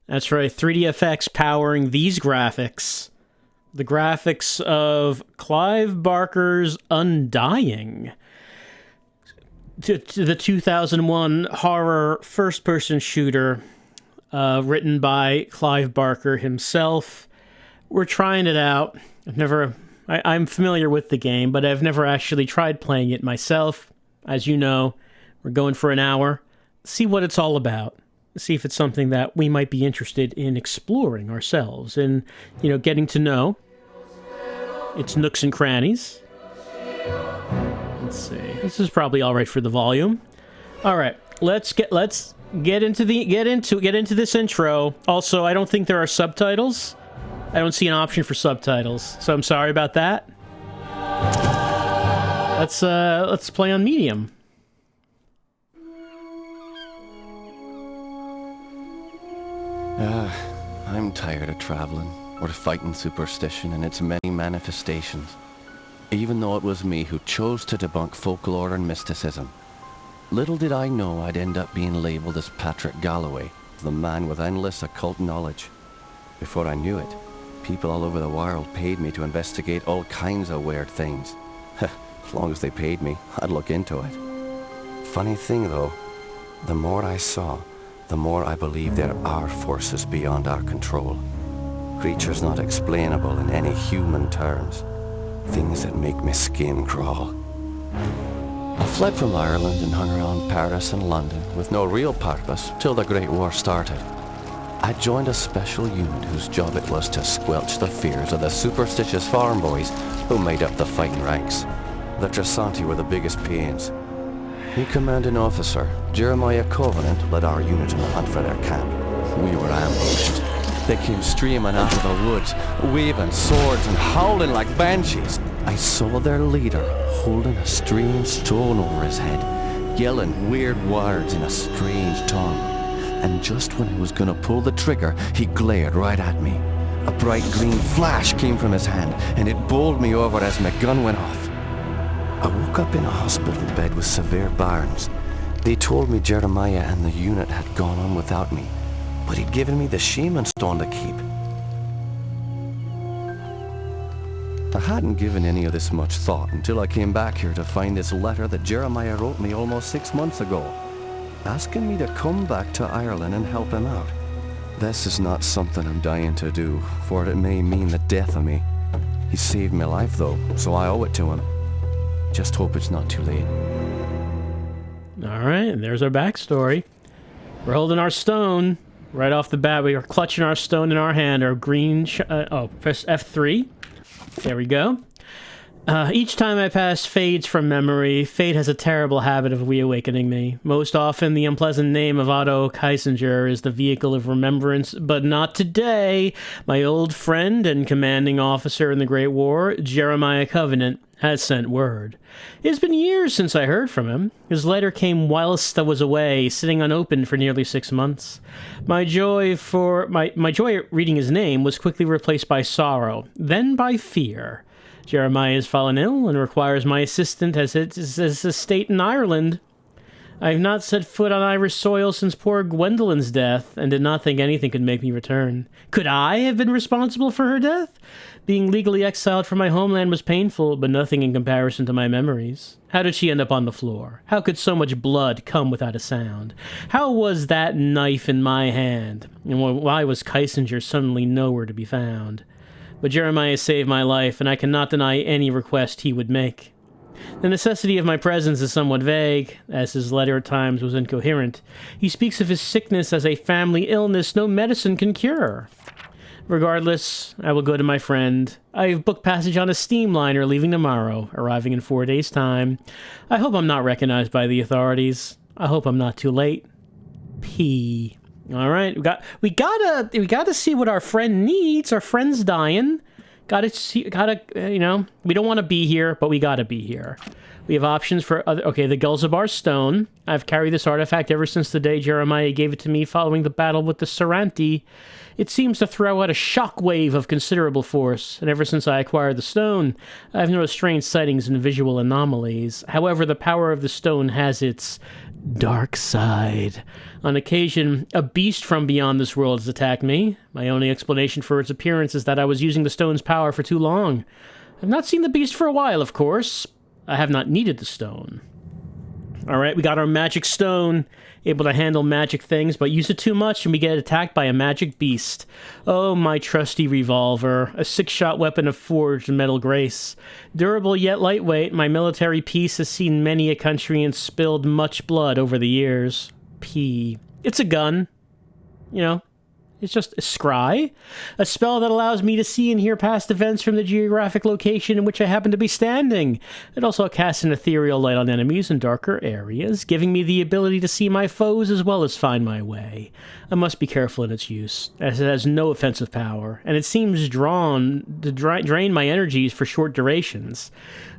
That's right, 3D powering these graphics. The graphics of Clive Barker's Undying. To the 2001 horror first-person shooter written by Clive Barker himself. We're trying it out. I'm familiar with the game, but I've never actually tried playing it myself. As you know, we're going for an hour. See what it's all about. See if it's something that we might be interested in exploring ourselves and, getting to know its nooks and crannies. Let's see. This is probably all right for the volume. All right, let's get into this intro. Also, I don't think there are subtitles. I don't see an option for subtitles, so I'm sorry about that. Let's play on medium. I'm tired of traveling, or fighting superstition and its many manifestations. Even though it was me who chose to debunk folklore and mysticism. Little did I know I'd end up being labelled as Patrick Galloway, the man with endless occult knowledge. Before I knew it, people all over the world paid me to investigate all kinds of weird things. As long as they paid me, I'd look into it. Funny thing though, the more I saw, the more I believe there are forces beyond our control. Creatures not explainable in any human terms. Things that make my skin crawl. I fled from Ireland and hung around Paris and London with no real purpose till the Great War started. I joined a special unit whose job it was to squelch the fears of the superstitious farm boys who made up the fighting ranks. The Trasanti were the biggest pains. The commanding officer, Jeremiah Covenant, led our unit on a hunt for their camp. We were ambushed. They came streaming out of the woods, waving swords and howling like banshees. I saw their leader holding a strange stone over his head, yelling weird words in a strange tongue. And just when I was gonna pull the trigger, he glared right at me. A bright green flash came from his hand, and it bowled me over as my gun went off. I woke up in a hospital bed with severe burns. They told me Jeremiah and the unit had gone on without me, but he'd given me the shaman stone to keep. I hadn't given any of this much thought until I came back here to find this letter that Jeremiah wrote me almost 6 months ago, asking me to come back to Ireland and help him out. This is not something I'm dying to do, for it may mean the death of me. He saved my life though, so I owe it to him. Just hope it's not too late. All right, and there's our backstory. We're holding our stone. Right off the bat, we are clutching our stone in our hand, our green... press F3. There we go. Each time I pass fades from memory, fate has a terrible habit of reawakening me. Most often, the unpleasant name of Otto Kaisinger is the vehicle of remembrance, but not today. My old friend and commanding officer in the Great War, Jeremiah Covenant, has sent word. It has been years since I heard from him. His letter came whilst I was away, sitting unopened for nearly 6 months. My joy at reading his name was quickly replaced by sorrow, then by fear. Jeremiah has fallen ill and requires my assistance as his estate in Ireland. I have not set foot on Irish soil since poor Gwendolyn's death, and did not think anything could make me return. Could I have been responsible for her death? Being legally exiled from my homeland was painful, but nothing in comparison to my memories. How did she end up on the floor? How could so much blood come without a sound? How was that knife in my hand? And why was Kaisinger suddenly nowhere to be found? But Jeremiah saved my life, and I cannot deny any request he would make. The necessity of my presence is somewhat vague, as his letter at times was incoherent. He speaks of his sickness as a family illness no medicine can cure. Regardless, I will go to my friend. I have booked passage on a steamliner leaving tomorrow, arriving in 4 days' time. I hope I'm not recognized by the authorities. I hope I'm not too late. P. All right, we gotta see what our friend needs. Our friend's dying. We don't want to be here, but we gotta be here. We have options for other... Okay, the Gelzabar Stone. I've carried this artifact ever since the day Jeremiah gave it to me following the battle with the Saranti. It seems to throw out a shockwave of considerable force, and ever since I acquired the stone, I've noticed strange sightings and visual anomalies. However, the power of the stone has its dark side. On occasion, a beast from beyond this world has attacked me. My only explanation for its appearance is that I was using the stone's power for too long. I've not seen the beast for a while, of course. I have not needed the stone. Alright, we got our magic stone, able to handle magic things, but use it too much and we get attacked by a magic beast. Oh, my trusty revolver, a 6-shot weapon of forged metal grace. Durable yet lightweight, my military piece has seen many a country and spilled much blood over the years. P. It's a gun. You know, it's just a scry. A spell that allows me to see and hear past events from the geographic location in which I happen to be standing. It also casts an ethereal light on enemies in darker areas, giving me the ability to see my foes as well as find my way. I must be careful in its use, as it has no offensive power, and it seems drawn to drain my energies for short durations.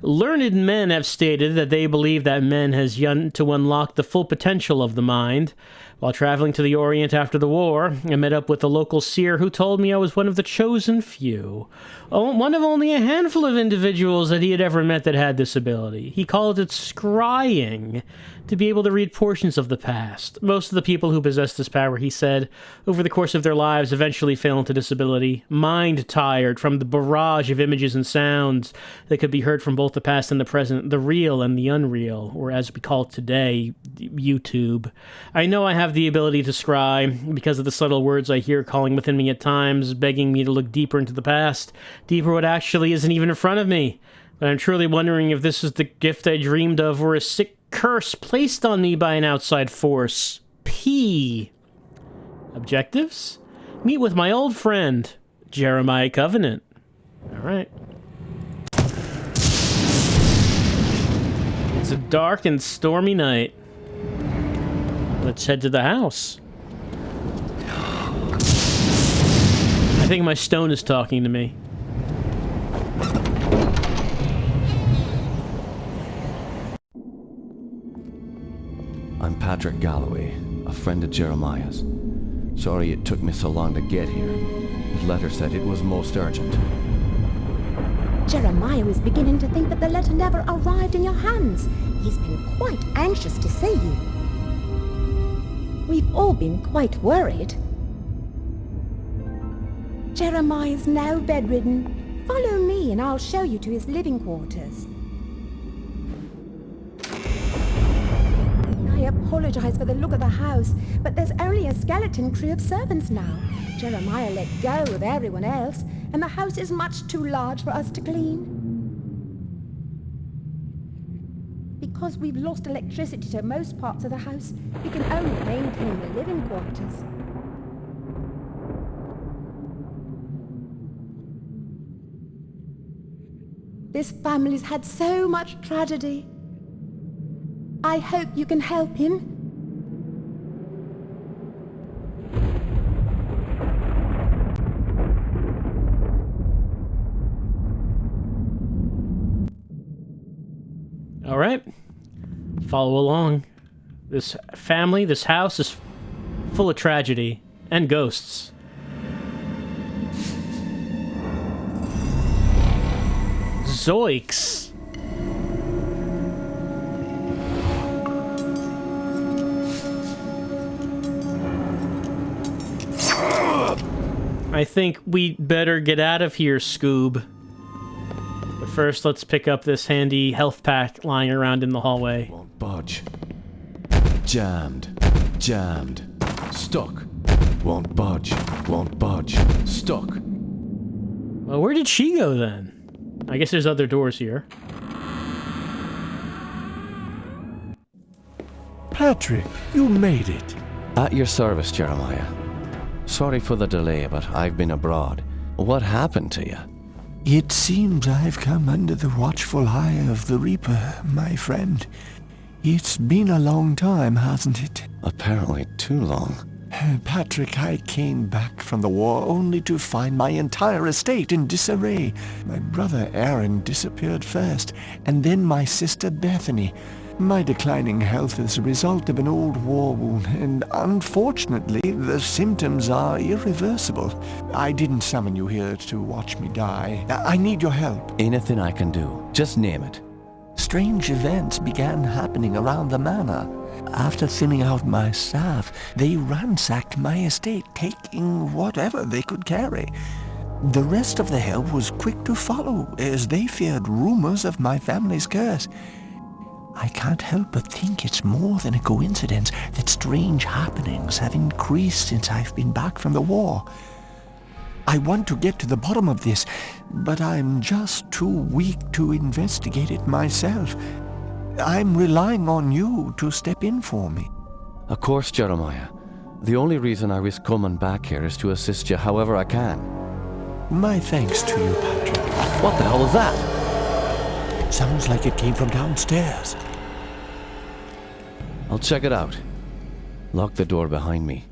Learned men have stated that they believe that man has yet to unlock the full potential of the mind. While traveling to the Orient after the war, I met up with a local seer who told me I was one of the chosen few. One of only a handful of individuals that he had ever met that had this ability. He called it scrying, to be able to read portions of the past. Most of the people who possess this power, he said, over the course of their lives eventually fell into this ability, mind-tired from the barrage of images and sounds that could be heard from both the past and the present, the real and the unreal, or as we call it today, YouTube. I know I have the ability to scry because of the subtle words I hear calling within me at times, begging me to look deeper into the past, deeper what actually isn't even in front of me. But I'm truly wondering if this is the gift I dreamed of or a sick curse placed on me by an outside force. P. Objectives? Meet with my old friend, Jeremiah Covenant. Alright. It's a dark and stormy night. Let's head to the house. I think my stone is talking to me. I'm Patrick Galloway, a friend of Jeremiah's. Sorry it took me so long to get here. His letter said it was most urgent. Jeremiah is beginning to think that the letter never arrived in your hands. He's been quite anxious to see you. We've all been quite worried. Jeremiah's now bedridden. Follow me and I'll show you to his living quarters. I apologize for the look of the house, but there's only a skeleton crew of servants now. Jeremiah let go of everyone else, and the house is much too large for us to clean. Because we've lost electricity to most parts of the house, we can only maintain the living quarters. This family's had so much tragedy. I hope you can help him. All right. Follow along. This family, this house is full of tragedy and ghosts. Zoiks. I think we better get out of here, Scoob. But first, let's pick up this handy health pack lying around in the hallway. Won't budge. Jammed. Jammed. Stuck. Won't budge. Won't budge. Stuck. Well, where did she go then? I guess there's other doors here. Patrick, you made it. At your service, Jeremiah. Sorry for the delay, but I've been abroad. What happened to you? It seems I've come under the watchful eye of the Reaper, my friend. It's been a long time, hasn't it? Apparently too long. Patrick, I came back from the war only to find my entire estate in disarray. My brother Aaron disappeared first, and then my sister Bethany. My declining health is a result of an old war wound, and unfortunately, the symptoms are irreversible. I didn't summon you here to watch me die. I need your help. Anything I can do. Just name it. Strange events began happening around the manor. After thinning out my staff, they ransacked my estate, taking whatever they could carry. The rest of the help was quick to follow, as they feared rumors of my family's curse. I can't help but think it's more than a coincidence that strange happenings have increased since I've been back from the war. I want to get to the bottom of this, but I'm just too weak to investigate it myself. I'm relying on you to step in for me. Of course, Jeremiah. The only reason I risk coming back here is to assist you however I can. My thanks to you, Patrick. What the hell is that? Sounds like it came from downstairs. I'll check it out. Lock the door behind me.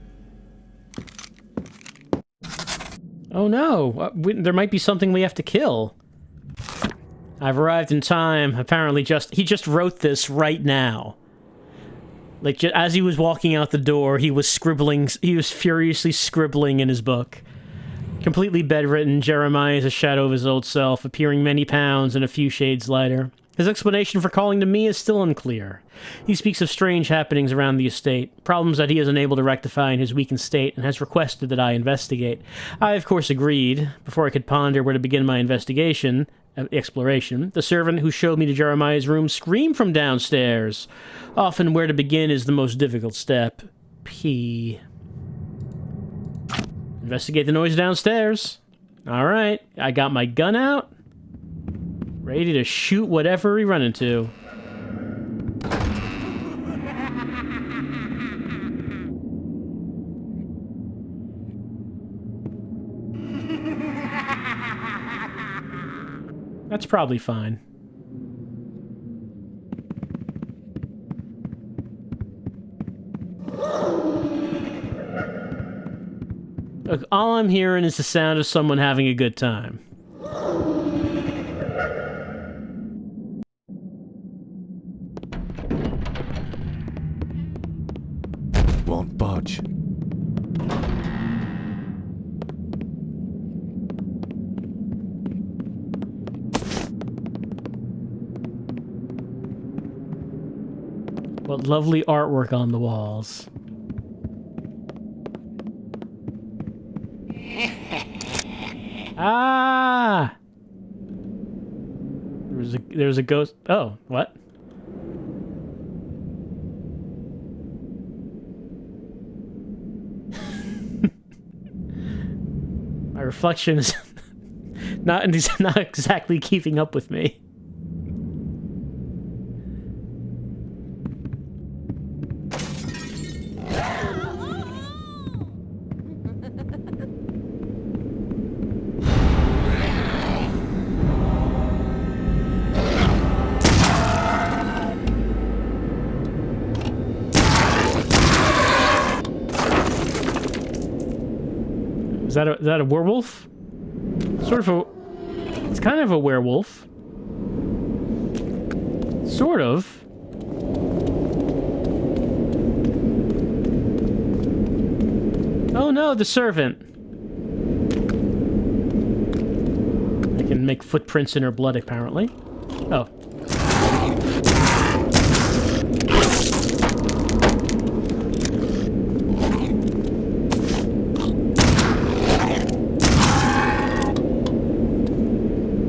Oh no, there might be something we have to kill. I've arrived in time. Apparently he just wrote this right now. Like, as he was walking out the door, he was furiously scribbling in his book. Completely bedridden, Jeremiah is a shadow of his old self, appearing many pounds and a few shades lighter. His explanation for calling to me is still unclear. He speaks of strange happenings around the estate, problems that he is unable to rectify in his weakened state, and has requested that I investigate. I, of course, agreed. Before I could ponder where to begin my exploration, the servant who showed me to Jeremiah's room screamed from downstairs. Often where to begin is the most difficult step. P. Investigate the noise downstairs. Alright, I got my gun out. Ready to shoot whatever we run into. That's probably fine. Look, all I'm hearing is the sound of someone having a good time. Won't budge. What lovely artwork on the walls. Ah! There's a ghost. Oh, what? My reflection is not exactly keeping up with me. Is that a werewolf? It's kind of a werewolf. Sort of. Oh no, the servant. I can make footprints in her blood, apparently. Oh.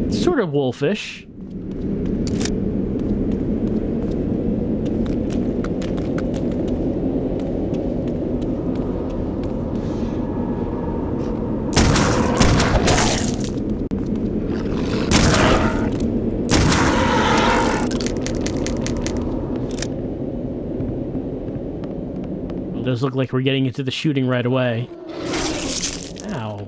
Sort of wolfish. Well, it does look like we're getting into the shooting right away. Ow.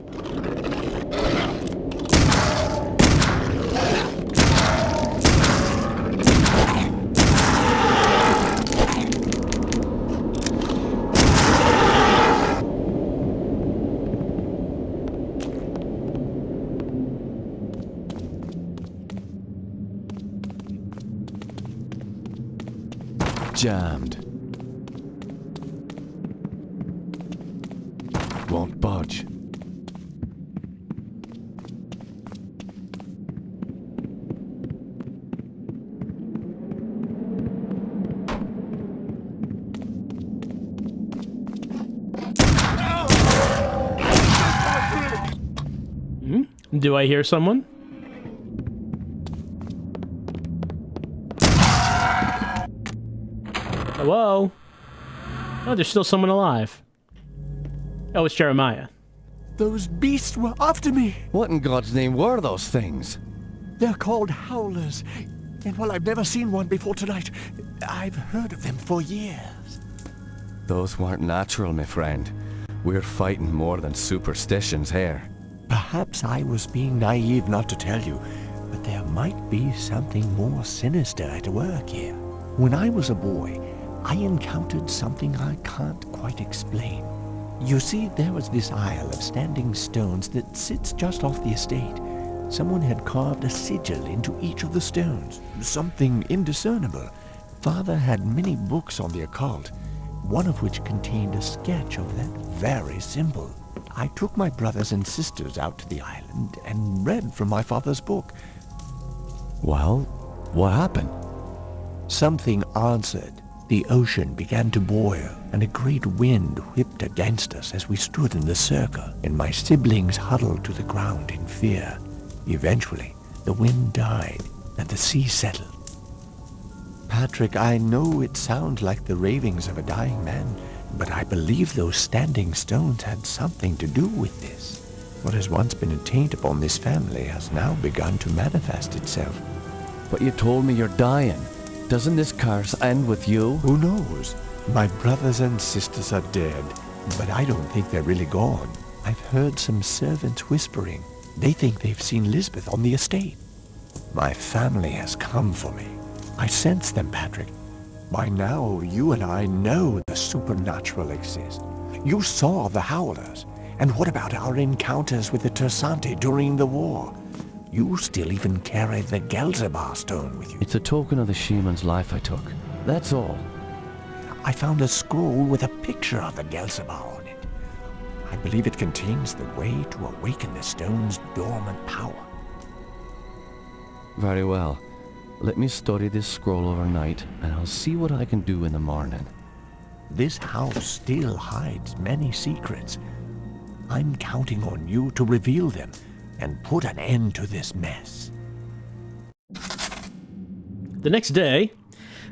jammed. Won't budge. Do I hear someone? Hello? Oh, there's still someone alive. Oh, it's Jeremiah. Those beasts were after me. What in God's name were those things? They're called howlers. And while I've never seen one before tonight, I've heard of them for years. Those weren't natural, my friend. We're fighting more than superstitions here. Perhaps I was being naive not to tell you, but there might be something more sinister at work here. When I was a boy, I encountered something I can't quite explain. You see, there was this isle of standing stones that sits just off the estate. Someone had carved a sigil into each of the stones, something indiscernible. Father had many books on the occult, one of which contained a sketch of that very symbol. I took my brothers and sisters out to the island and read from my father's book. Well, what happened? Something answered. The ocean began to boil, and a great wind whipped against us as we stood in the circle, and my siblings huddled to the ground in fear. Eventually, the wind died, and the sea settled. Patrick, I know it sounds like the ravings of a dying man, but I believe those standing stones had something to do with this. What has once been a taint upon this family has now begun to manifest itself. But you told me you're dying. Doesn't this curse end with you? Who knows? My brothers and sisters are dead, but I don't think they're really gone. I've heard some servants whispering. They think they've seen Lisbeth on the estate. My family has come for me. I sense them, Patrick. By now, you and I know the supernatural exists. You saw the Howlers. And what about our encounters with the Tersante during the war? You still even carry the Gelzebah stone with you. It's a token of the shaman's life I took. That's all. I found a scroll with a picture of the Gelzebah on it. I believe it contains the way to awaken the stone's dormant power. Very well. Let me study this scroll overnight, and I'll see what I can do in the morning. This house still hides many secrets. I'm counting on you to reveal them and put an end to this mess. The next day,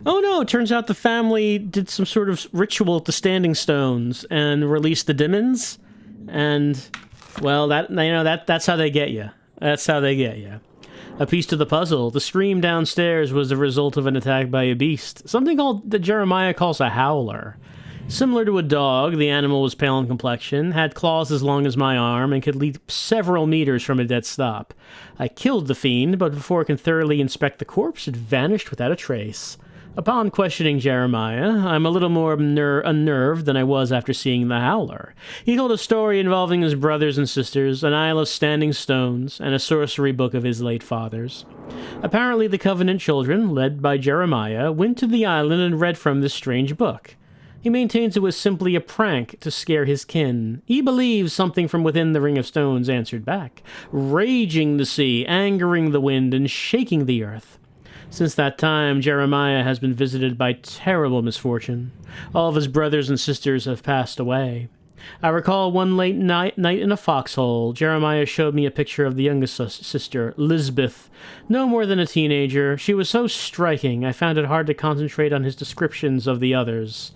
oh no, it turns out the family did some sort of ritual at the Standing Stones and released the demons. And, well, that's how they get you. That's how they get you. A piece to the puzzle. The scream downstairs was the result of an attack by a beast. Something that Jeremiah calls a howler. Similar to a dog, the animal was pale in complexion, had claws as long as my arm, and could leap several meters from a dead stop. I killed the fiend, but before I could thoroughly inspect the corpse, it vanished without a trace. Upon questioning Jeremiah, I'm a little more unnerved than I was after seeing the howler. He told a story involving his brothers and sisters, an isle of standing stones, and a sorcery book of his late father's. Apparently the Covenant children, led by Jeremiah, went to the island and read from this strange book. He maintains it was simply a prank to scare his kin. He believes something from within the Ring of Stones answered back, raging the sea, angering the wind, and shaking the earth. Since that time, Jeremiah has been visited by terrible misfortune. All of his brothers and sisters have passed away. I recall one late night in a foxhole, Jeremiah showed me a picture of the youngest sister, Lisbeth. No more than a teenager, she was so striking, I found it hard to concentrate on his descriptions of the others.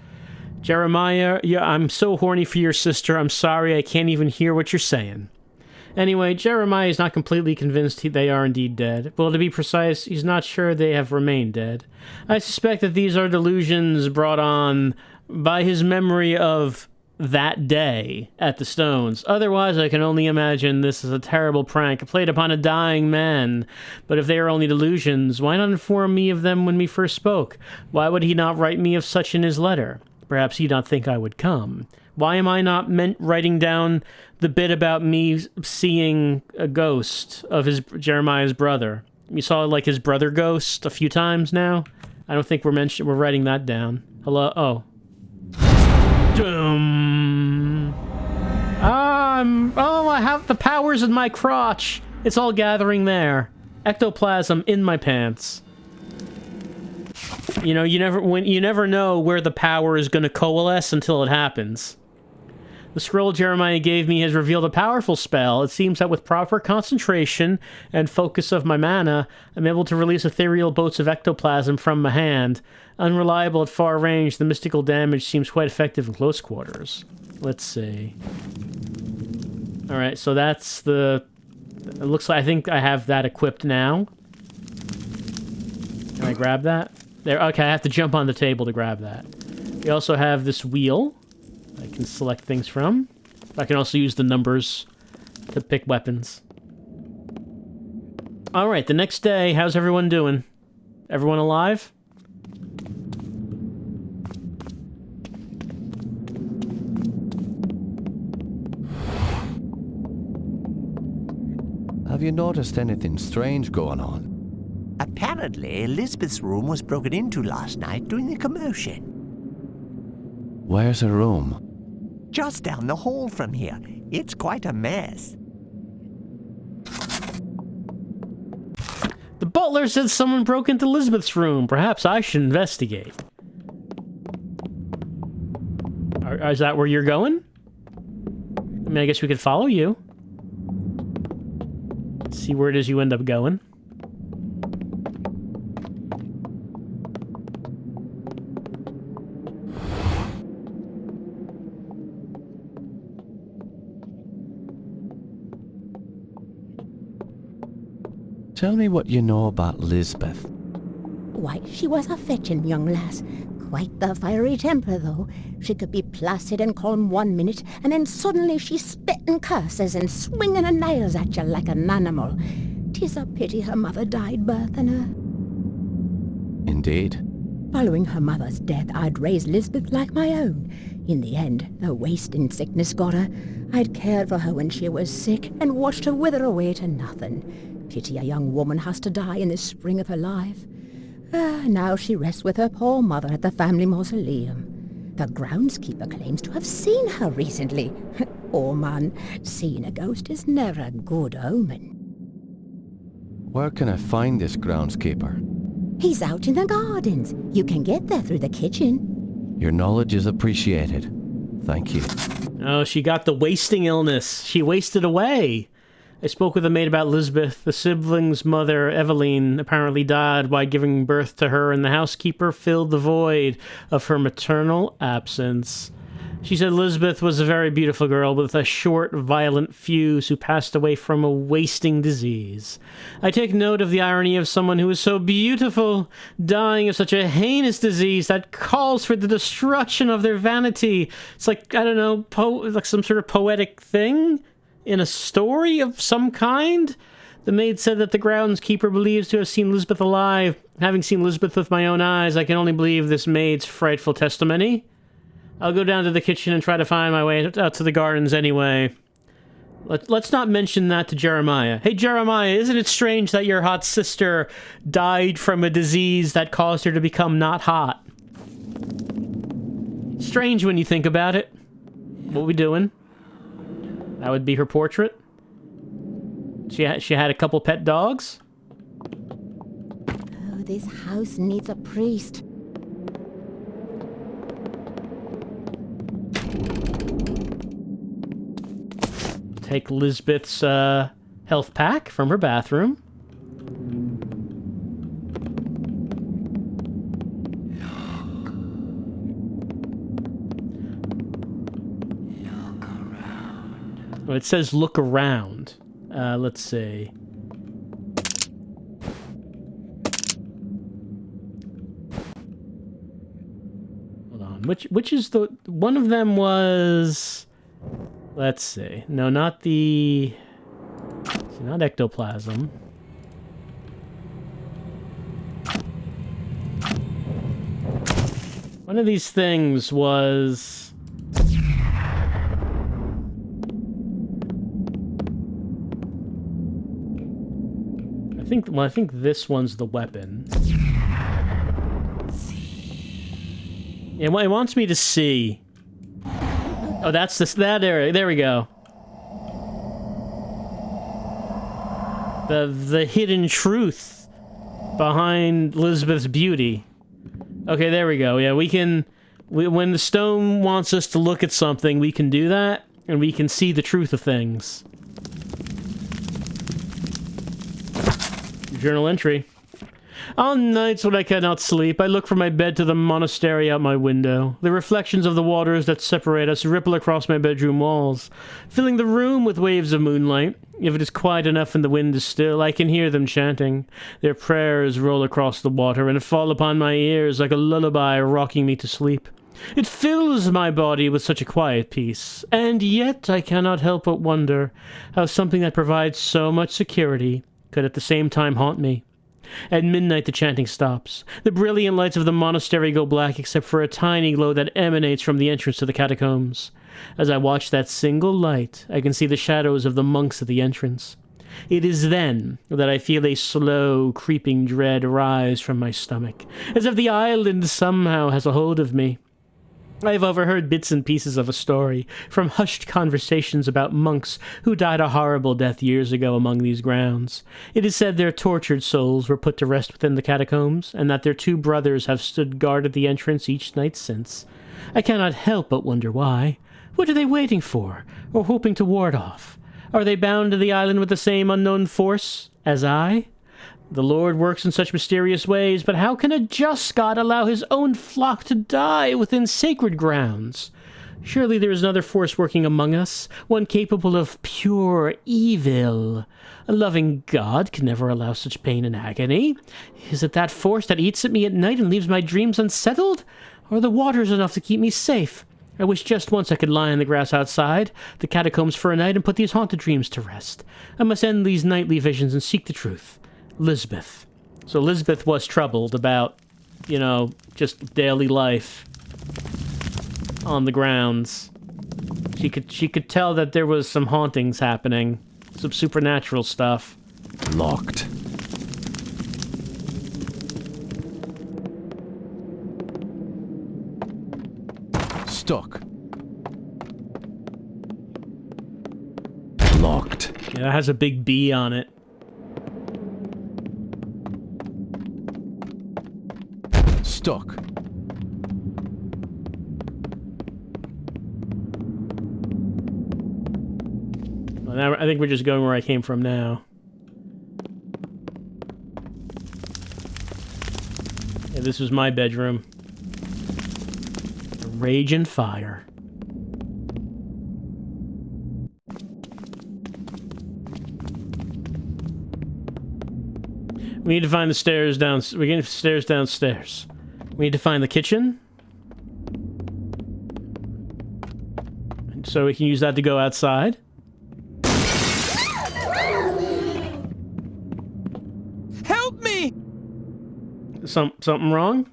Jeremiah, I'm so horny for your sister, I'm sorry I can't even hear what you're saying. Anyway, Jeremiah is not completely convinced they are indeed dead. Well, to be precise, he's not sure they have remained dead. I suspect that these are delusions brought on by his memory of that day at the Stones. Otherwise, I can only imagine this is a terrible prank played upon a dying man. But if they are only delusions, why not inform me of them when we first spoke? Why would he not write me of such in his letter? Perhaps he did not think I would come. Why am I not writing down the bit about me seeing a ghost of Jeremiah's brother? You saw, like, his brother ghost a few times now? I don't think we're writing that down. Hello? Oh. Doom. Oh, I have the powers in my crotch. It's all gathering there. Ectoplasm in my pants. You know, you never know where the power is going to coalesce until it happens. The scroll Jeremiah gave me has revealed a powerful spell. It seems that with proper concentration and focus of my mana, I'm able to release ethereal boats of ectoplasm from my hand. Unreliable at far range, the mystical damage seems quite effective in close quarters. Let's see. Alright, so that's the... It looks like I think I have that equipped now. Can I grab that? There. Okay, I have to jump on the table to grab that. We also have this wheel I can select things from. I can also use the numbers to pick weapons. Alright, the next day, how's everyone doing? Everyone alive? Have you noticed anything strange going on? Apparently, Elizabeth's room was broken into last night during the commotion. Where's her room? Just down the hall from here. It's quite a mess. The butler said someone broke into Elizabeth's room. Perhaps I should investigate. Is that where you're going? I mean, I guess we could follow you. See where it is you end up going. Tell me what you know about Lisbeth. Why, she was a fetching young lass. Quite the fiery temper, though. She could be placid and calm 1 minute, and then suddenly she's spitting curses and swinging her nails at you like an animal. 'Tis a pity her mother died birthing her. Indeed. Following her mother's death, I'd raised Lisbeth like my own. In the end, the wasting sickness got her. I'd cared for her when she was sick and watched her wither away to nothing. Pity a young woman has to die in the spring of her life. Now she rests with her poor mother at the family mausoleum. The groundskeeper claims to have seen her recently. Oh man, seeing a ghost is never a good omen. Where can I find this groundskeeper? He's out in the gardens. You can get there through the kitchen. Your knowledge is appreciated. Thank you. Oh, she got the wasting illness. She wasted away. I spoke with a maid about Lisbeth. The siblings' mother, Eveline, apparently died while giving birth to her, and the housekeeper filled the void of her maternal absence. She said Lisbeth was a very beautiful girl with a short, violent fuse who passed away from a wasting disease. I take note of the irony of someone who is so beautiful dying of such a heinous disease that calls for the destruction of their vanity. It's like, I don't know, like some sort of poetic thing? In a story of some kind? The maid said that the groundskeeper believes to have seen Lisbeth alive. Having seen Lisbeth with my own eyes, I can only believe this maid's frightful testimony. I'll go down to the kitchen and try to find my way out to the gardens anyway. Let's not mention that to Jeremiah. Hey, Jeremiah, isn't it strange that your hot sister died from a disease that caused her to become not hot? Strange when you think about it. What we doing? That would be her portrait. She had a couple pet dogs. Oh, this house needs a priest. Take Lisbeth's health pack from her bathroom. Well, it says look around. Let's see. Hold on. Which is the one of them was? Let's see. No, not the. Not ectoplasm. One of these things was. I think this one's the weapon. It wants me to see. Oh, that's that area. There we go. The hidden truth behind Lisbeth's beauty. Okay, there we go. Yeah, we can... when the stone wants us to look at something, we can do that, and we can see the truth of things. Journal entry. On nights when I cannot sleep, I look from my bed to the monastery out my window. The reflections of the waters that separate us ripple across my bedroom walls, filling the room with waves of moonlight. If it is quiet enough and the wind is still, I can hear them chanting. Their prayers roll across the water and fall upon my ears like a lullaby rocking me to sleep. It fills my body with such a quiet peace, and yet I cannot help but wonder how something that provides so much security could at the same time haunt me. At midnight, the chanting stops. The brilliant lights of the monastery go black except for a tiny glow that emanates from the entrance to the catacombs. As I watch that single light, I can see the shadows of the monks at the entrance. It is then that I feel a slow, creeping dread rise from my stomach, as if the island somehow has a hold of me. I have overheard bits and pieces of a story, from hushed conversations about monks who died a horrible death years ago among these grounds. It is said their tortured souls were put to rest within the catacombs, and that their 2 brothers have stood guard at the entrance each night since. I cannot help but wonder why. What are they waiting for, or hoping to ward off? Are they bound to the island with the same unknown force as I? The Lord works in such mysterious ways, but how can a just God allow his own flock to die within sacred grounds? Surely there is another force working among us, one capable of pure evil. A loving God can never allow such pain and agony. Is it that force that eats at me at night and leaves my dreams unsettled? Or are the waters enough to keep me safe? I wish just once I could lie in the grass outside the catacombs for a night and put these haunted dreams to rest. I must end these nightly visions and seek the truth. Lisbeth. So Lisbeth was troubled about, you know, just daily life on the grounds. She could tell that there was some hauntings happening, some supernatural stuff. Locked. Stuck. Locked. Yeah, that has a big B on it. Stuck. Well, now I think we're just going where I came from now. Yeah, this was my bedroom. Rage and fire. We need to find the stairs down. We need stairs downstairs. We need to find the kitchen. So we can use that to go outside. Help me! Something wrong?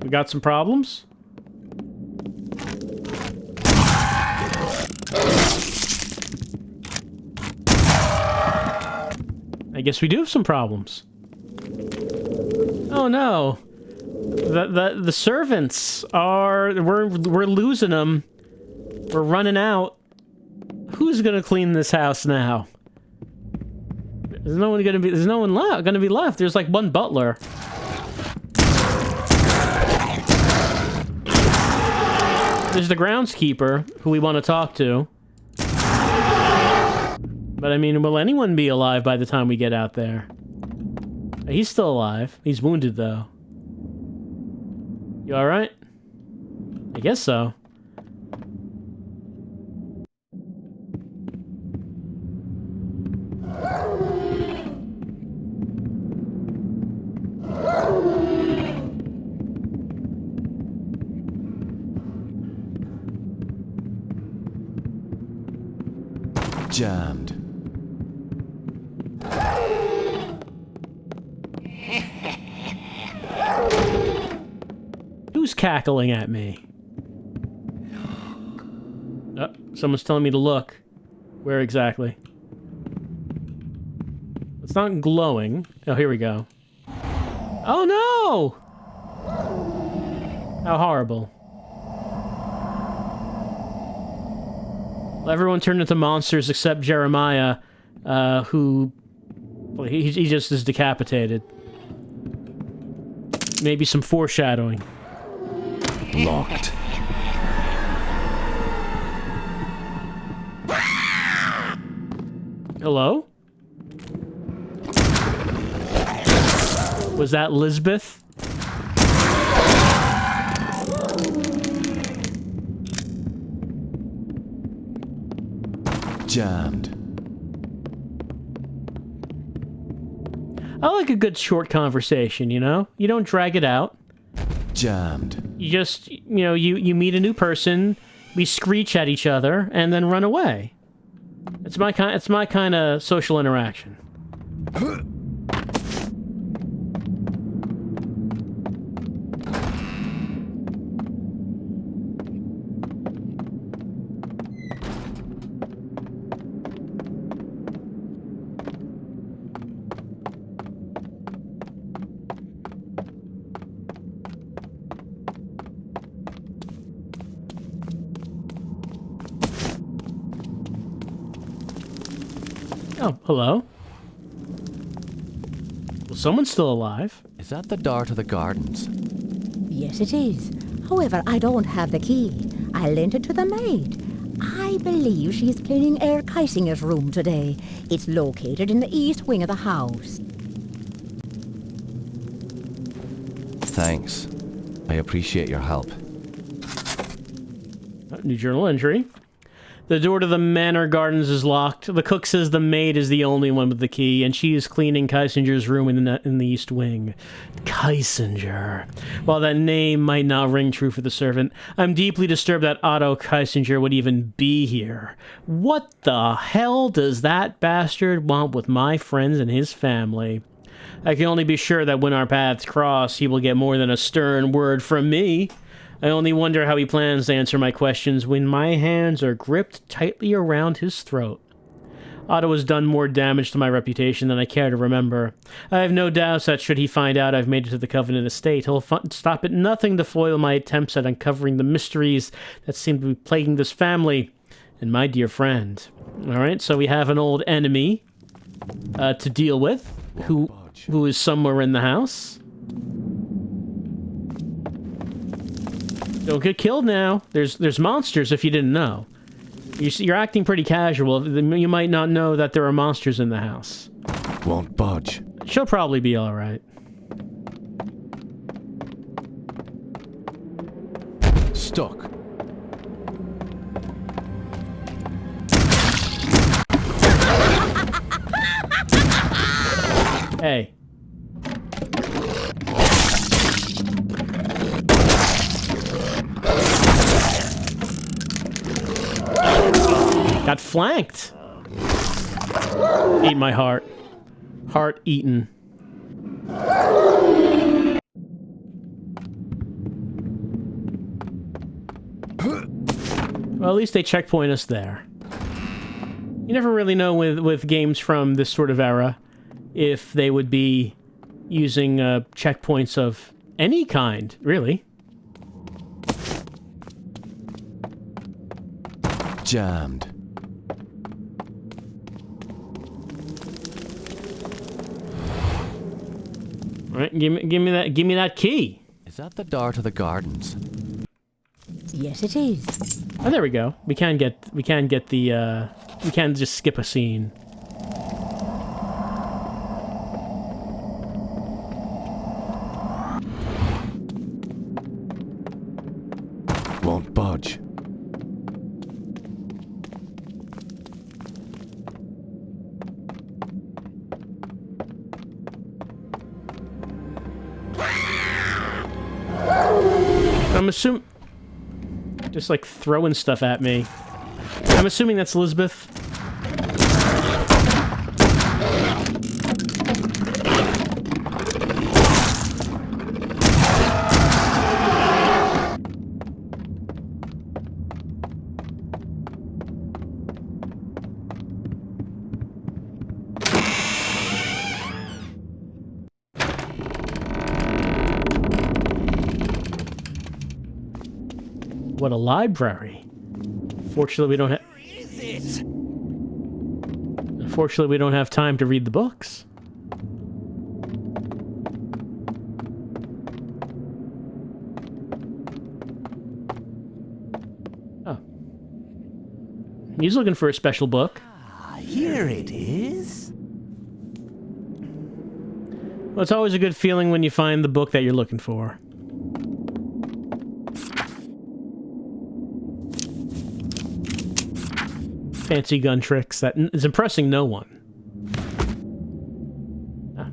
We got some problems? I guess we do have some problems. Oh no. The servants are... We're losing them. We're running out. Who's gonna clean this house now? There's no one gonna be left. There's like one butler. There's the groundskeeper, who we want to talk to. But I mean, will anyone be alive by the time we get out there? He's still alive. He's wounded, though. You alright? I guess so. Jammed. Who's cackling at me? Oh, someone's telling me to look. Where exactly? It's not glowing. Oh, here we go. Oh no! How horrible. Well, everyone turned into monsters except Jeremiah, who... Well, he just is decapitated. Maybe some foreshadowing. Locked. Hello? Was that Lisbeth? Jammed. I like a good short conversation, you know? You don't drag it out. Jammed. You just, you know, you meet a new person, we screech at each other, and then run away. It's my kind of social interaction. Oh, hello. Well, someone's still alive. Is that the door to the gardens? Yes, it is. However, I don't have the key. I lent it to the maid. I believe she's cleaning Herr Kaisinger's room today. It's located in the east wing of the house. Thanks. I appreciate your help. New journal entry. The door to the Manor Gardens is locked. The cook says the maid is the only one with the key, and she is cleaning Kaisinger's room in the East Wing. Kaisinger. While that name might not ring true for the servant, I'm deeply disturbed that Otto Kaisinger would even be here. What the hell does that bastard want with my friends and his family? I can only be sure that when our paths cross, he will get more than a stern word from me. I only wonder how he plans to answer my questions when my hands are gripped tightly around his throat. Otto has done more damage to my reputation than I care to remember. I have no doubts that should he find out I've made it to the Covenant estate, he'll stop at nothing to foil my attempts at uncovering the mysteries that seem to be plaguing this family and my dear friend. Alright, so we have an old enemy to deal with, who is somewhere in the house. Don't get killed now. There's monsters if you didn't know. You're acting pretty casual. You might not know that there are monsters in the house. Won't budge. She'll probably be alright. Stuck. Hey. Got flanked. Eat my heart. Heart eaten. Well, at least they checkpoint us there. You never really know with games from this sort of era if they would be using checkpoints of any kind, really. Jammed. All right, give me that key. Is that the door to the gardens? Yes, it is. Oh, there we go. We can get the we can just skip a scene. Won't budge. I'm assuming... Just, like, throwing stuff at me. I'm assuming that's Lisbeth. what a library. Fortunately, we don't have... Where is it? Unfortunately, we don't have time to read the books. Oh. He's looking for a special book. Here it is. Well, it's always a good feeling when you find the book that you're looking for. Fancy gun tricks that is impressing no one. Ah.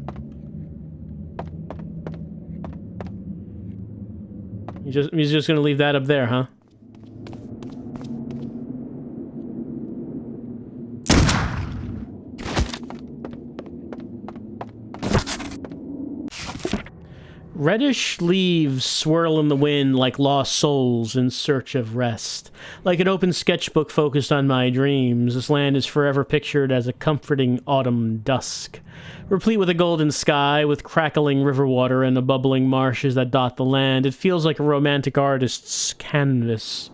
He's just gonna leave that up there, huh? Reddish leaves swirl in the wind like lost souls in search of rest. Like an open sketchbook focused on my dreams, this land is forever pictured as a comforting autumn dusk. Replete with a golden sky, with crackling river water and the bubbling marshes that dot the land, it feels like a romantic artist's canvas.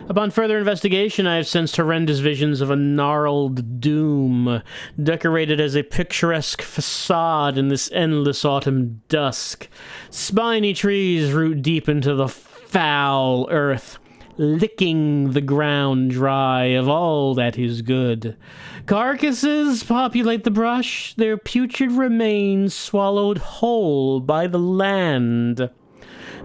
Upon further investigation, I have sensed horrendous visions of a gnarled doom, decorated as a picturesque facade in this endless autumn dusk. Spiny trees root deep into the foul earth, licking the ground dry of all that is good. Carcasses populate the brush, their putrid remains swallowed whole by the land.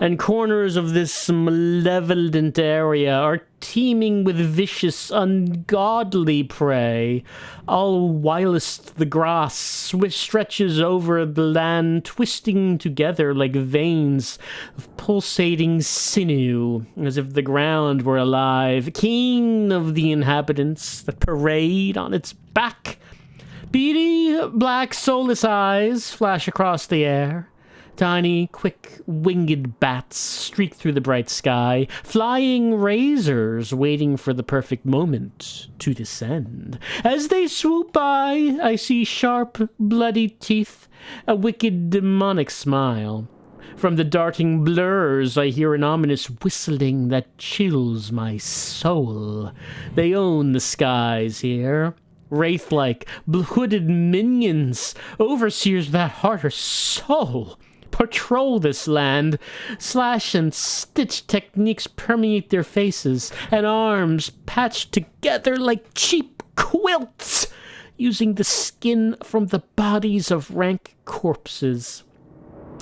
And corners of this malevolent area are teeming with vicious, ungodly prey, all whilst the grass stretches over the land, twisting together like veins of pulsating sinew, as if the ground were alive, keen of the inhabitants that parade on its back. Beady, black, soulless eyes flash across the air. Tiny, quick, winged bats streak through the bright sky, flying razors waiting for the perfect moment to descend. As they swoop by, I see sharp, bloody teeth, a wicked, demonic smile. From the darting blurs, I hear an ominous whistling that chills my soul. They own the skies here. Wraith-like, hooded minions, overseers that heart or soul, patrol this land. Slash and stitch techniques permeate their faces, and arms patched together like cheap quilts, using the skin from the bodies of rank corpses.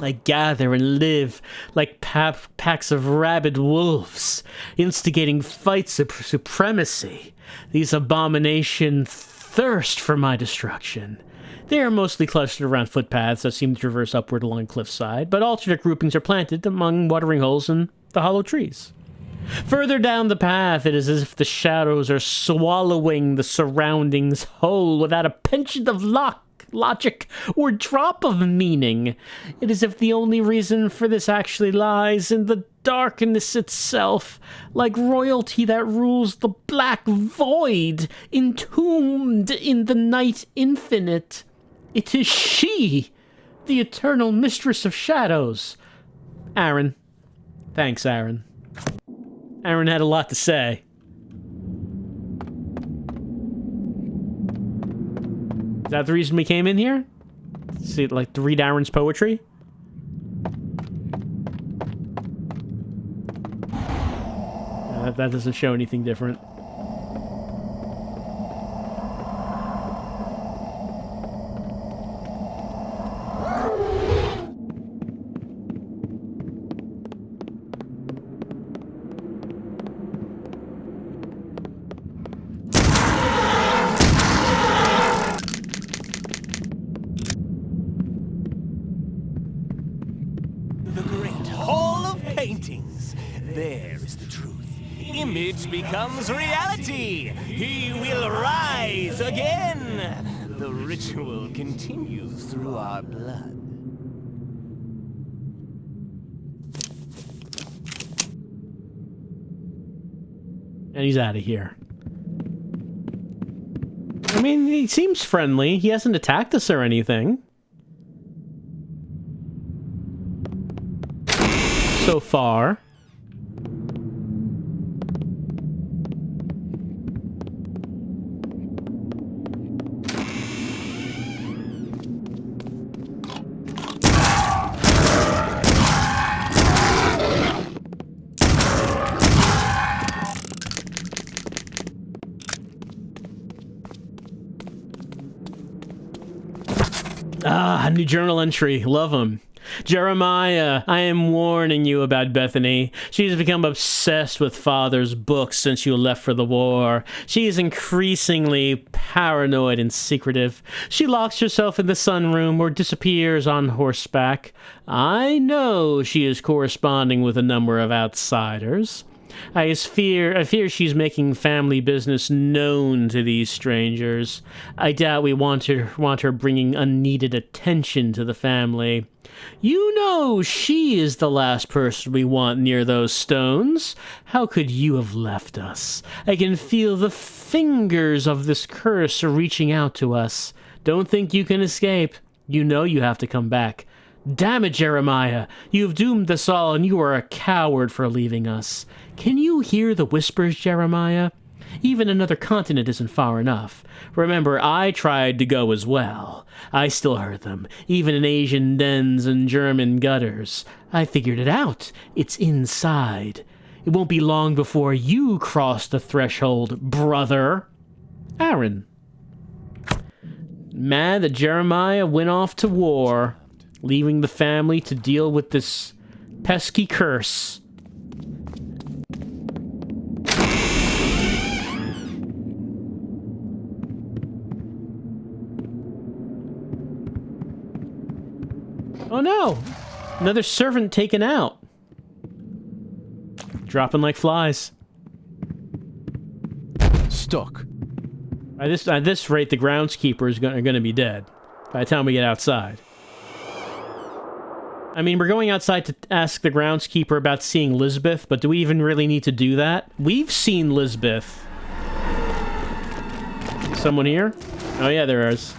I gather and live like packs of rabid wolves, instigating fights of supremacy. These abominations thirst for my destruction. They are mostly clustered around footpaths that seem to traverse upward along cliffside, but alternate groupings are planted among watering holes and the hollow trees. Further down the path, it is as if the shadows are swallowing the surroundings whole without a penchant of logic or drop of meaning. It is as if the only reason for this actually lies in the darkness itself, like royalty that rules the black void, entombed in the night infinite. It is she, the eternal mistress of shadows. Aaron. Thanks, Aaron. Aaron had a lot to say. Is that the reason we came in here? See, like, to read Aaron's poetry? That doesn't show anything different. The great hall of paintings. There is the truth. Image becomes reality. He will rise again. The ritual continues through our blood. And he's out of here. I mean, he seems friendly. He hasn't attacked us or anything. So far. Ah, a new journal entry. Love them. Jeremiah, I am warning you about Bethany. She's become obsessed with Father's books since you left for the war. She is increasingly paranoid and secretive. She locks herself in the sunroom or disappears on horseback. I know she is corresponding with a number of outsiders. I fear she's making family business known to these strangers. I doubt we want her bringing unneeded attention to the family. You know she is the last person we want near those stones. How could you have left us? I can feel the fingers of this curse reaching out to us. Don't think you can escape. You know you have to come back. Damn it, Jeremiah. You've doomed us all, and you are a coward for leaving us. Can you hear the whispers, Jeremiah? Even another continent isn't far enough. Remember, I tried to go as well. I still heard them, even in Asian dens and German gutters. I figured it out. It's inside. It won't be long before you cross the threshold, brother. Aaron. Mad that Jeremiah went off to war, leaving the family to deal with this pesky curse. Oh no! Another servant taken out. Dropping like flies. Stuck. At this rate, the groundskeepers are going to be dead by the time we get outside. I mean, we're going outside to ask the groundskeeper about seeing Lisbeth, but do we even really need to do that? We've seen Lisbeth. Someone here? Oh yeah, there is.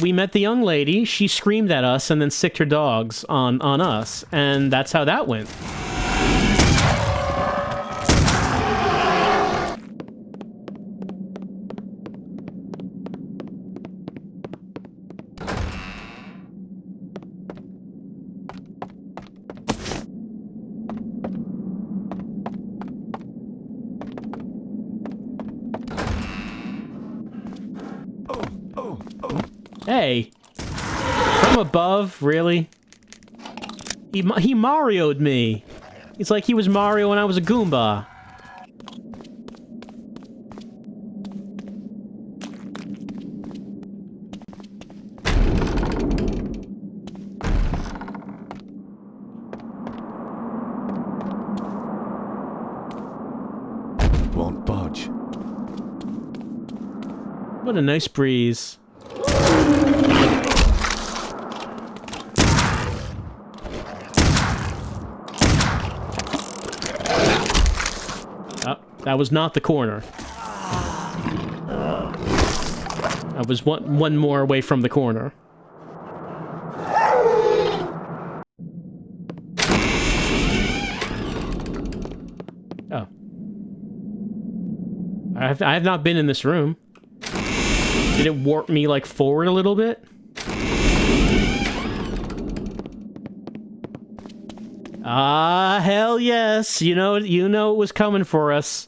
We met the young lady, she screamed at us and then sicked her dogs on us, and that's how that went. Hey, from above, really? He Mario'd me. It's like he was Mario when I was a Goomba. Won't budge. What a nice breeze. That was not the corner. I was one more away from the corner. Oh. I have not been in this room. Did it warp me, like, forward a little bit? Ah, hell yes. You know it was coming for us.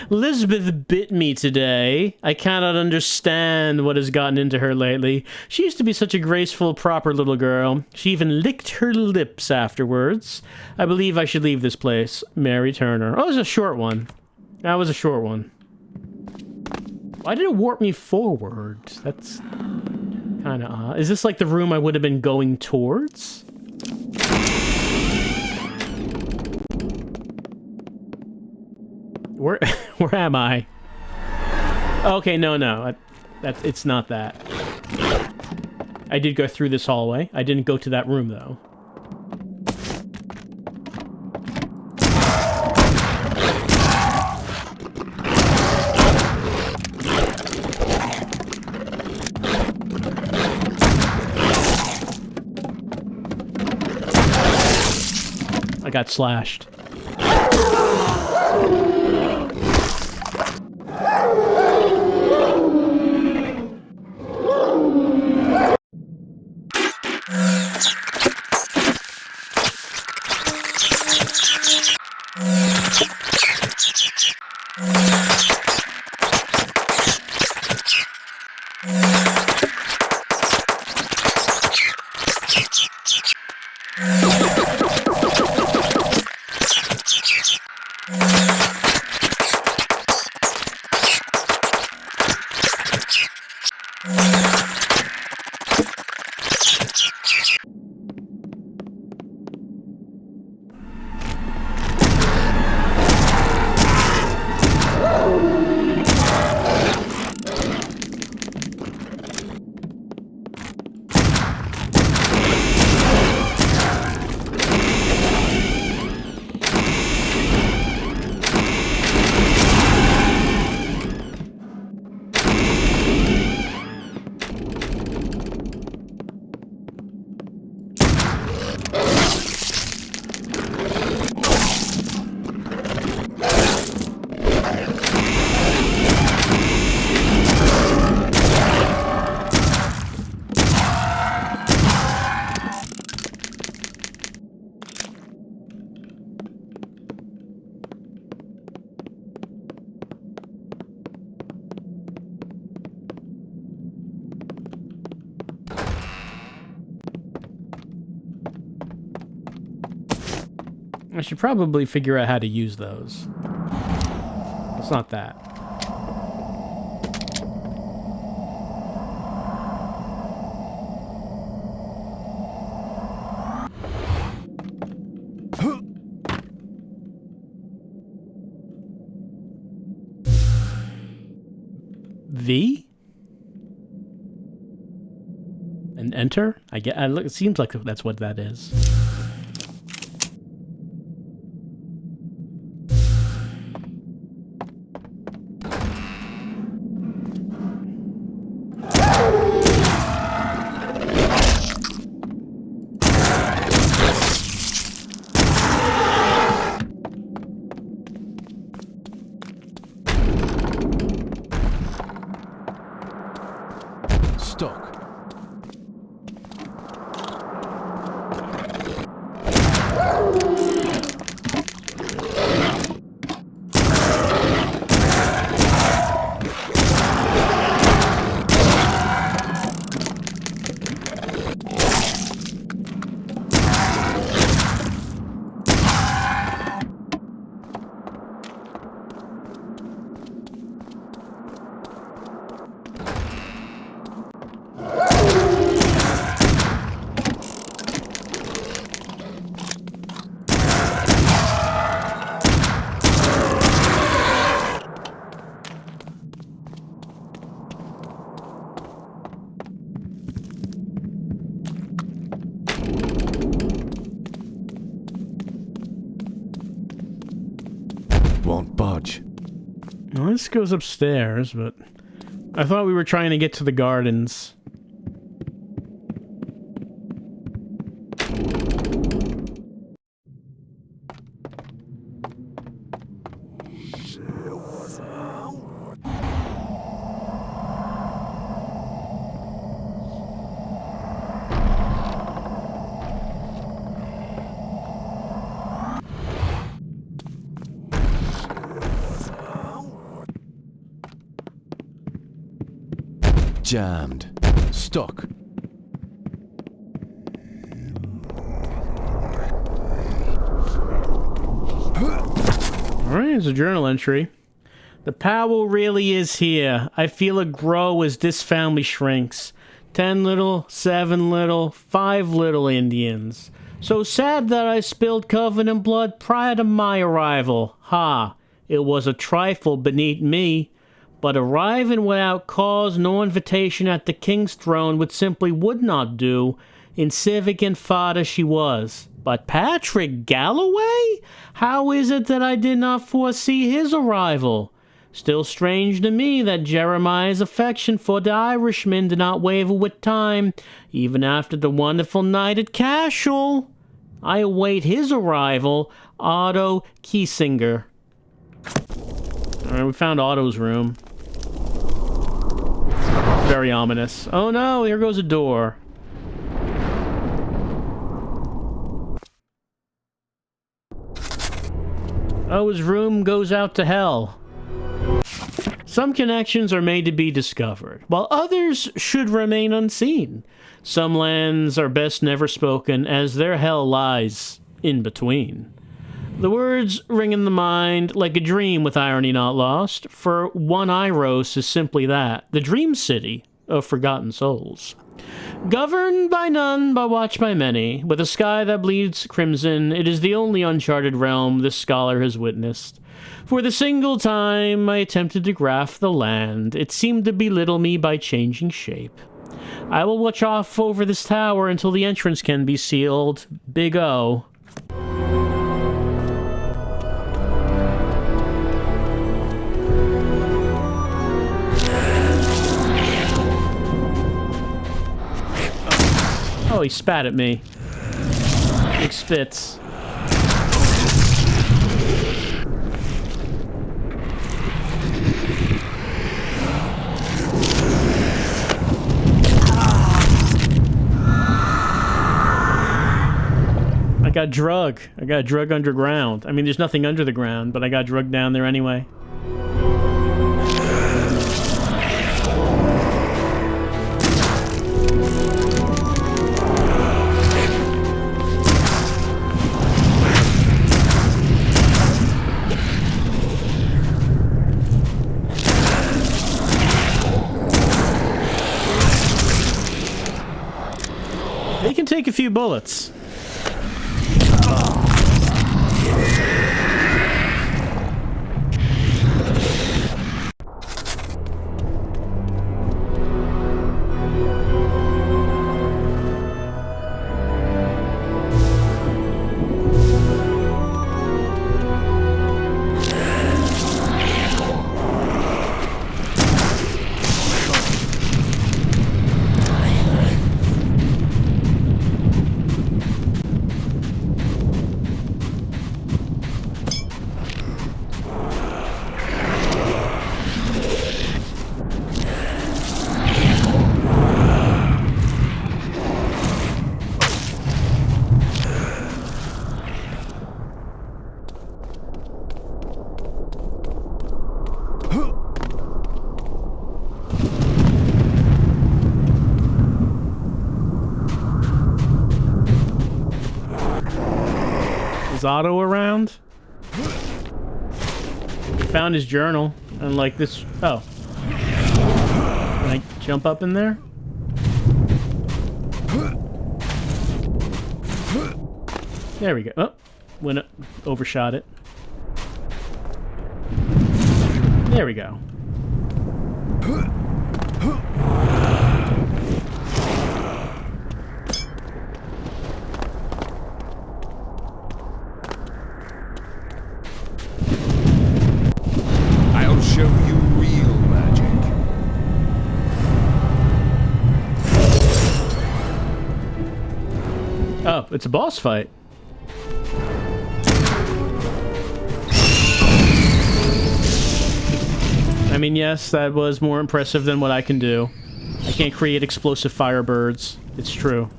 Lisbeth bit me today. I cannot understand what has gotten into her lately. She used to be such a graceful, proper little girl. She even licked her lips afterwards. I believe I should leave this place. Mary Turner. Oh, it was a short one. That was a short one. Why did it warp me forward? That's kind of odd. Is this like the room I would have been going towards? Where am I? Okay, no. It's not that. I did go through this hallway. I didn't go to that room, though. I got slashed. I should probably figure out how to use those. It's not that. V? And enter? It seems like that's what that is. Stuck. Won't budge. Well, this goes upstairs, but I thought we were trying to get to the gardens. Jammed. Stuck. Alright, it's a journal entry. The power really is here. I feel it grow as this family shrinks. 10 little, 7 little, 5 little Indians. So sad that I spilled covenant blood prior to my arrival. Ha! It was a trifle beneath me. But arriving without cause nor invitation at the king's throne would not do. Insignificant fodder she was. But Patrick Galloway? How is it that I did not foresee his arrival? Still strange to me that Jeremiah's affection for the Irishman did not waver with time, even after the wonderful night at Cashel. I await his arrival, Otto Kaisinger. Alright, we found Otto's room. Very ominous. Oh no, here goes a door. Oh, his room goes out to hell. Some connections are made to be discovered, while others should remain unseen. Some lands are best never spoken, as their hell lies in between. The words ring in the mind like a dream with irony not lost, for one Iros is simply that, the dream city of forgotten souls. Governed by none, but watched by many, with a sky that bleeds crimson, it is the only uncharted realm this scholar has witnessed. For the single time I attempted to graph the land, it seemed to belittle me by changing shape. I will watch off over this tower until the entrance can be sealed. Big O. Oh, he spat at me. Big spits. I got drug. I got drug underground. I mean, there's nothing under the ground, but I got drug down there anyway. He can take a few bullets. Is Otto around? Found his journal and like this. Oh, can I jump up in there? There we go. Oh, went up, overshot it. There we go. I'll show you real magic. Oh, it's a boss fight. I mean, yes, that was more impressive than what I can do. I can't create explosive firebirds. It's true.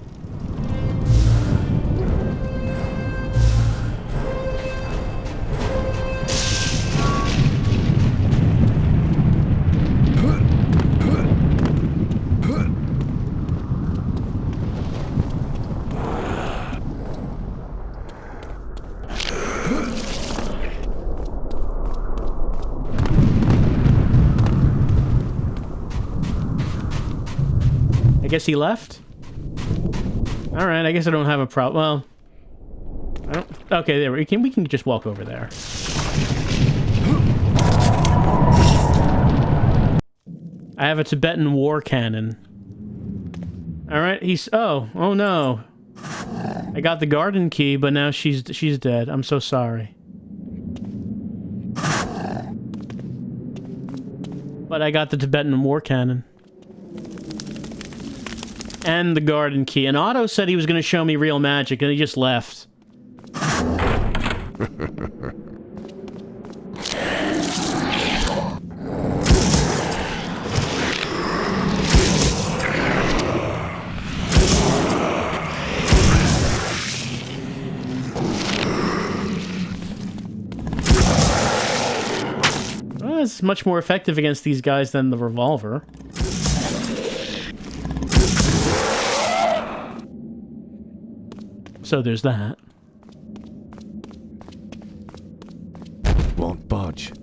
I guess he left? Alright, I guess I don't have a problem. Well, I don't... Okay, there we can just walk over there. I have a Tibetan war cannon. Alright, he's... Oh no. I got the garden key, but now she's dead. I'm so sorry. But I got the Tibetan war cannon. And the garden key. And Otto said he was going to show me real magic, and he just left. Well, it's much more effective against these guys than the revolver. So there's that. Won't budge.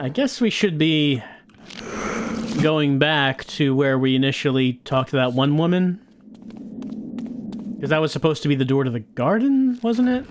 I guess we should be going back to where we initially talked to that one woman. Because that was supposed to be the door to the garden, wasn't it?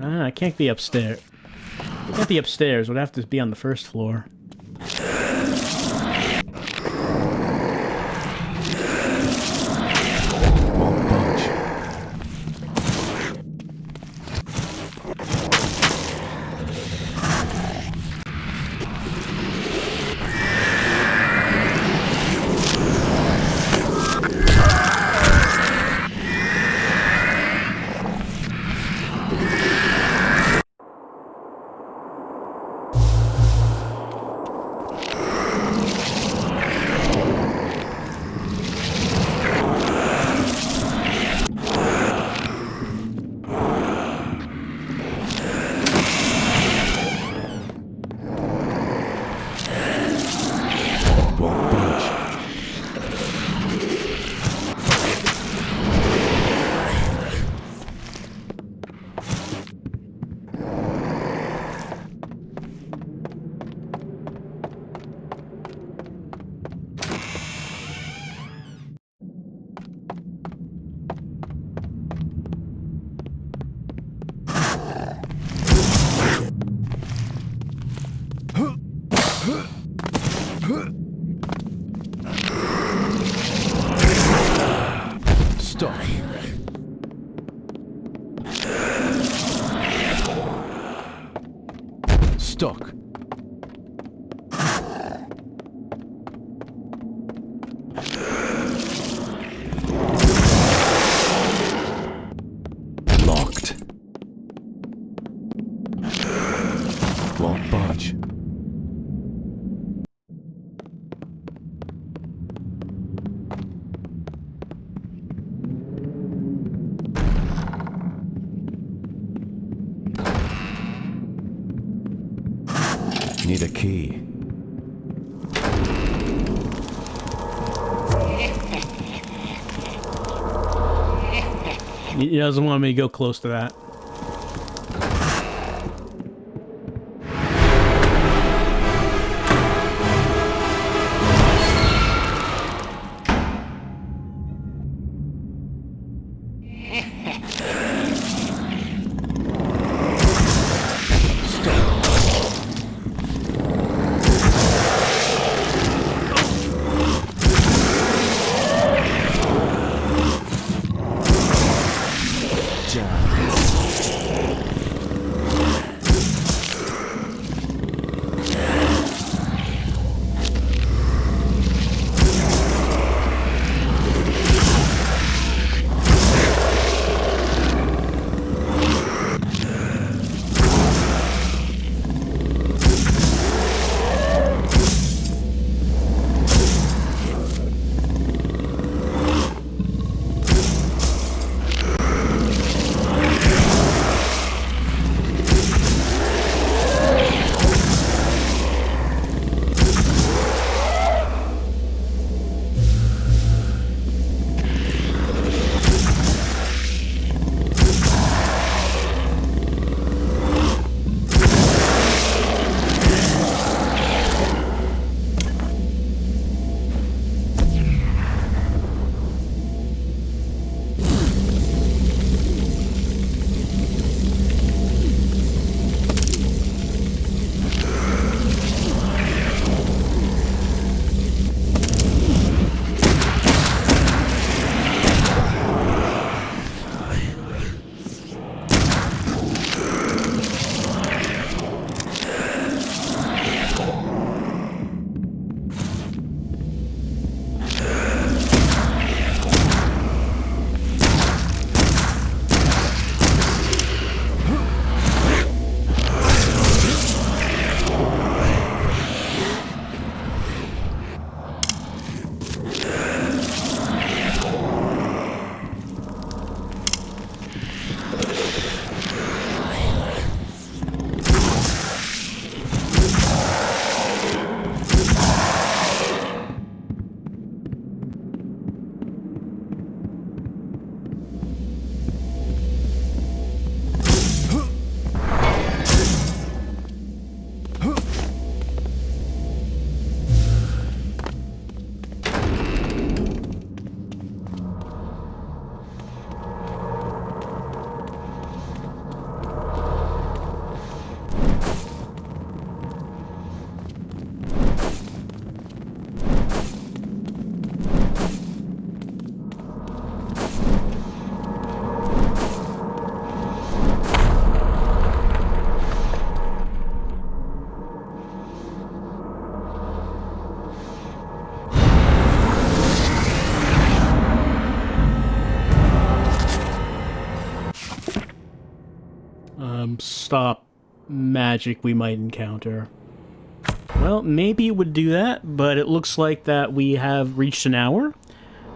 I can't be upstairs. Can't be upstairs. Would have to be on the first floor. Stuck. Locked. Won't budge. Need a key. He doesn't want me to go close to that. Jam. stop magic we might encounter. Well, maybe it would do that, but it looks like that we have reached an hour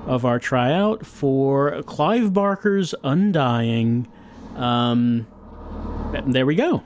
of our tryout for Clive Barker's Undying. There we go.